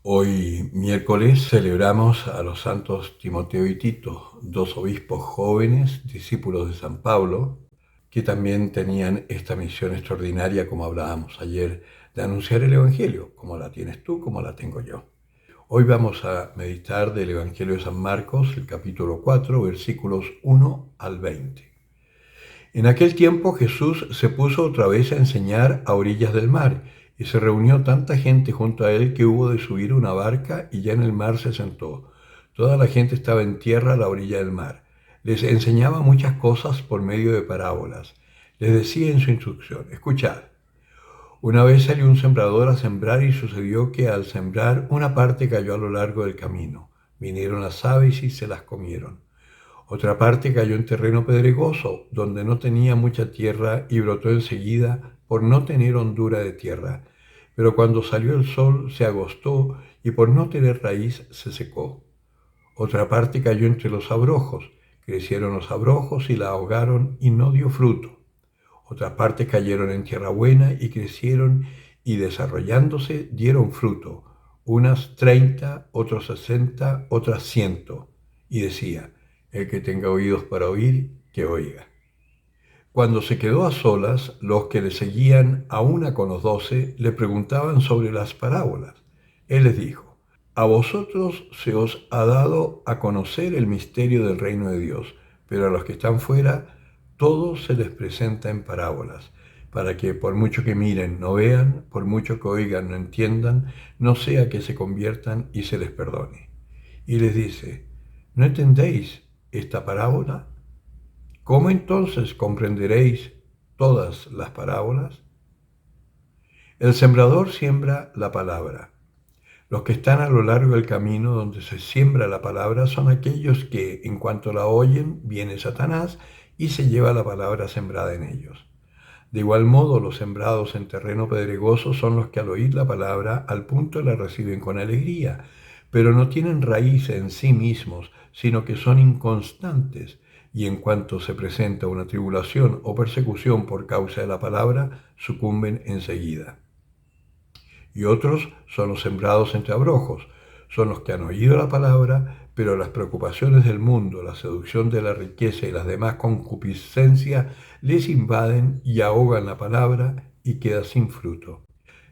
Hoy miércoles celebramos a los santos Timoteo y Tito, dos obispos jóvenes, discípulos de San Pablo, que también tenían esta misión extraordinaria, como hablábamos ayer, de anunciar el Evangelio, como la tienes tú, como la tengo yo. Hoy vamos a meditar del Evangelio de San Marcos, el capítulo 4, versículos 1 al 20. En aquel tiempo Jesús se puso otra vez a enseñar a orillas del mar, y se reunió tanta gente junto a él que hubo de subir una barca y ya en el mar se sentó. Toda la gente estaba en tierra a la orilla del mar. Les enseñaba muchas cosas por medio de parábolas. Les decía en su instrucción: escuchad. Una vez salió un sembrador a sembrar y sucedió que al sembrar una parte cayó a lo largo del camino. Vinieron las aves y se las comieron. Otra parte cayó en terreno pedregoso, donde no tenía mucha tierra y brotó enseguida por no tener hondura de tierra. Pero cuando salió el sol se agostó y por no tener raíz se secó. Otra parte cayó entre los abrojos. Crecieron los abrojos y la ahogaron y no dio fruto. Otras partes cayeron en tierra buena y crecieron y desarrollándose dieron fruto. Unas 30, otros 60, otras 100. Y decía: el que tenga oídos para oír, que oiga. Cuando se quedó a solas, los que le seguían, a una con los 12, le preguntaban sobre las parábolas. Él les dijo: a vosotros se os ha dado a conocer el misterio del reino de Dios, pero a los que están fuera, todo se les presenta en parábolas, para que por mucho que miren no vean, por mucho que oigan no entiendan, no sea que se conviertan y se les perdone. Y les dice: ¿no entendéis esta parábola? ¿Cómo entonces comprenderéis todas las parábolas? El sembrador siembra la palabra. Los que están a lo largo del camino donde se siembra la palabra son aquellos que, en cuanto la oyen, viene Satanás y se lleva la palabra sembrada en ellos. De igual modo, los sembrados en terreno pedregoso son los que al oír la palabra al punto la reciben con alegría, pero no tienen raíz en sí mismos, sino que son inconstantes, y en cuanto se presenta una tribulación o persecución por causa de la palabra, sucumben enseguida. Y otros son los sembrados entre abrojos, son los que han oído la palabra, pero las preocupaciones del mundo, la seducción de la riqueza y las demás concupiscencias les invaden y ahogan la palabra y queda sin fruto.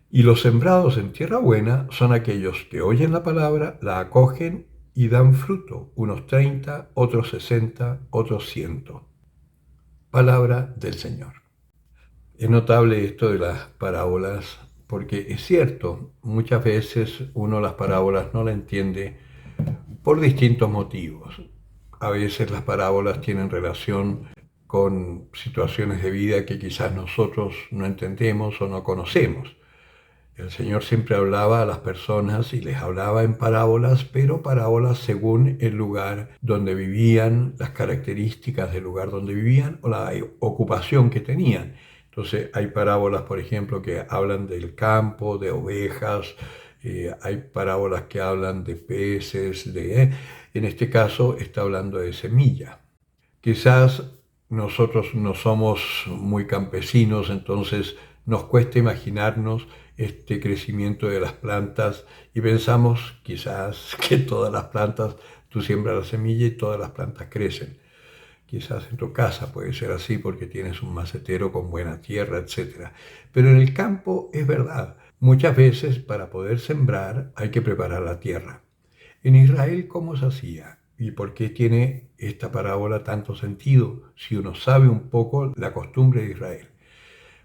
Y los sembrados en tierra buena son aquellos que oyen la palabra, la acogen y dan fruto, unos 30, otros 60, otros 100. Palabra del Señor. Es notable esto de las parábolas porque es cierto, muchas veces uno las parábolas no la entiende por distintos motivos. A veces las parábolas tienen relación con situaciones de vida que quizás nosotros no entendemos o no conocemos. El Señor siempre hablaba a las personas y les hablaba en parábolas, pero parábolas según el lugar donde vivían, las características del lugar donde vivían o la ocupación que tenían. Entonces hay parábolas, por ejemplo, que hablan del campo, de ovejas, hay parábolas que hablan de peces, en este caso está hablando de semilla. Quizás nosotros no somos muy campesinos, entonces nos cuesta imaginarnos este crecimiento de las plantas y pensamos quizás que todas las plantas, tú siembras la semilla y todas las plantas crecen. Quizás en tu casa puede ser así porque tienes un macetero con buena tierra, etc. Pero en el campo es verdad. Muchas veces para poder sembrar hay que preparar la tierra. En Israel, ¿cómo se hacía? ¿Y por qué tiene esta parábola tanto sentido si uno sabe un poco la costumbre de Israel?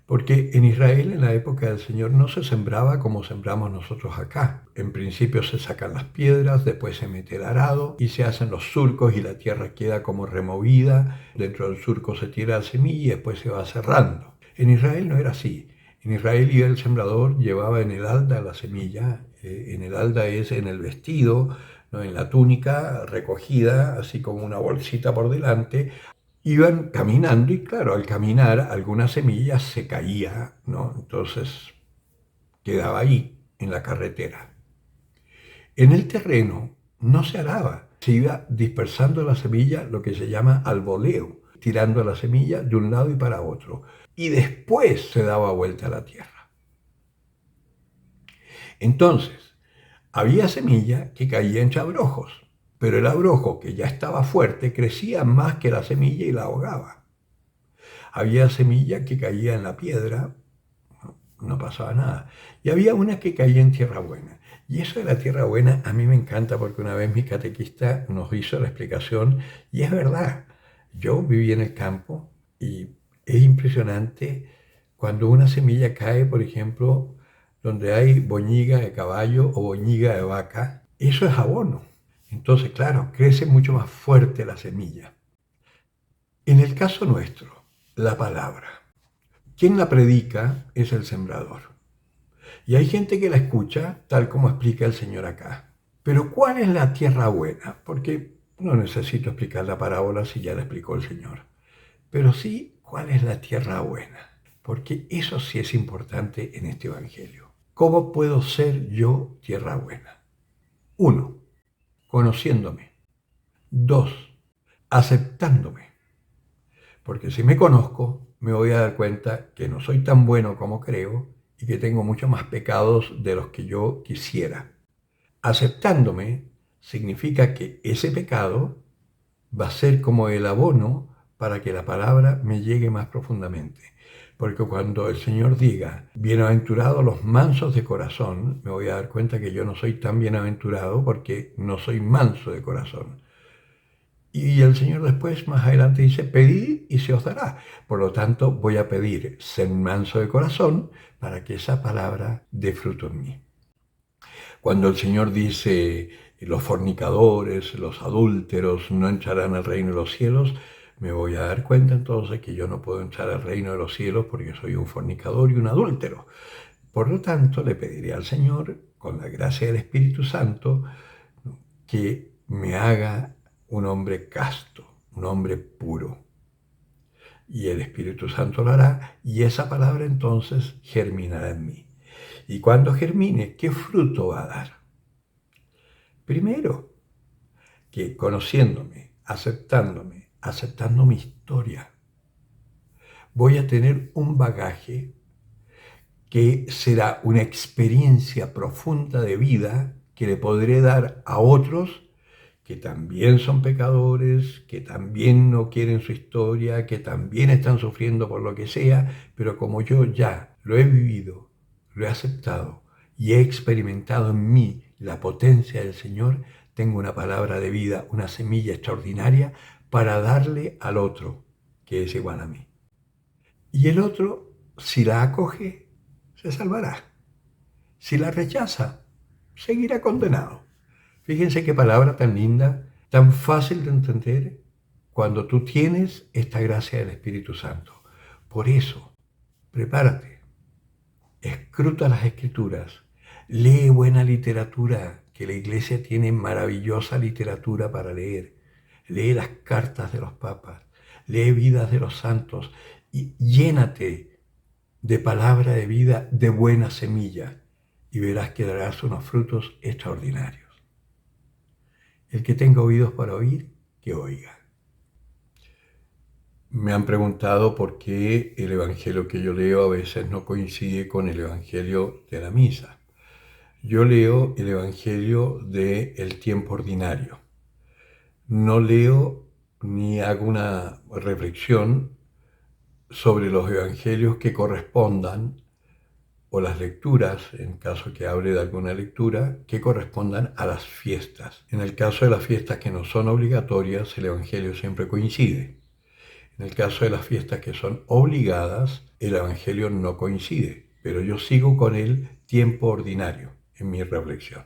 Porque en Israel, en la época del Señor, no se sembraba como sembramos nosotros acá. En principio se sacan las piedras, después se mete el arado y se hacen los surcos y la tierra queda como removida. Dentro del surco se tira la semilla y después se va cerrando. En Israel no era así. En Israel iba el sembrador, llevaba en el halda la semilla. En el halda es en el vestido, ¿no? En la túnica recogida, así como una bolsita por delante. Iban caminando y claro, al caminar algunas semillas se caía, ¿no? Entonces quedaba ahí, en la carretera. En el terreno no se araba, se iba dispersando la semilla, lo que se llama al voleo, tirando la semilla de un lado y para otro. Y después se daba vuelta a la tierra. Entonces, Había semilla que caía en chabrojos, pero el abrojo, que ya estaba fuerte, crecía más que la semilla y la ahogaba. Había semilla que caía en la piedra, no pasaba nada. Y había una que caía en tierra buena. Y eso de la tierra buena a mí me encanta porque una vez mi catequista nos hizo la explicación y es verdad. Yo viví en el campo y es impresionante cuando una semilla cae, por ejemplo, donde hay boñiga de caballo o boñiga de vaca, eso es abono. Entonces, claro, crece mucho más fuerte la semilla. En el caso nuestro, la palabra. Quien la predica es el sembrador. Y hay gente que la escucha tal como explica el Señor acá. Pero ¿cuál es la tierra buena? Porque no necesito explicar la parábola si ya la explicó el Señor. Pero sí, ¿cuál es la tierra buena? Porque eso sí es importante en este Evangelio. ¿Cómo puedo ser yo tierra buena? 1. Conociéndome. 2. Aceptándome. Porque si me conozco, me voy a dar cuenta que no soy tan bueno como creo y que tengo muchos más pecados de los que yo quisiera. Aceptándome significa que ese pecado va a ser como el abono para que la palabra me llegue más profundamente. Porque cuando el Señor diga, bienaventurados los mansos de corazón, me voy a dar cuenta que yo no soy tan bienaventurado porque no soy manso de corazón. Y el Señor después, más adelante, dice, pedid y se os dará. Por lo tanto, voy a pedir ser manso de corazón para que esa palabra dé fruto en mí. Cuando el Señor dice, los fornicadores, los adúlteros no entrarán al reino de los cielos, me voy a dar cuenta entonces que yo no puedo entrar al reino de los cielos porque soy un fornicador y un adúltero. Por lo tanto, le pediré al Señor, con la gracia del Espíritu Santo, que me haga un hombre casto, un hombre puro. Y el Espíritu Santo lo hará y esa palabra entonces germinará en mí. Y cuando germine, ¿qué fruto va a dar? Primero, que conociéndome, aceptando mi historia, voy a tener un bagaje que será una experiencia profunda de vida que le podré dar a otros que también son pecadores, que también no quieren su historia, que también están sufriendo por lo que sea, pero como yo ya lo he vivido, lo he aceptado y he experimentado en mí la potencia del Señor, tengo una palabra de vida, una semilla extraordinaria para darle al otro, que es igual a mí. Y el otro, si la acoge, se salvará. Si la rechaza, seguirá condenado. Fíjense qué palabra tan linda, tan fácil de entender cuando tú tienes esta gracia del Espíritu Santo. Por eso, prepárate, escruta las Escrituras, lee buena literatura, que la Iglesia tiene maravillosa literatura para leer. Lee las cartas de los papas, lee vidas de los santos y llénate de palabra de vida, de buena semilla, y verás que darás unos frutos extraordinarios. El que tenga oídos para oír, que oiga. Me han preguntado por qué el evangelio que yo leo a veces no coincide con el evangelio de la misa. Yo leo el evangelio del tiempo ordinario. No leo ni hago una reflexión sobre los evangelios que correspondan o las lecturas, en caso que hable de alguna lectura, que correspondan a las fiestas. En el caso de las fiestas que no son obligatorias, el Evangelio siempre coincide. En el caso de las fiestas que son obligadas, el Evangelio no coincide, pero yo sigo con el tiempo ordinario en mi reflexión.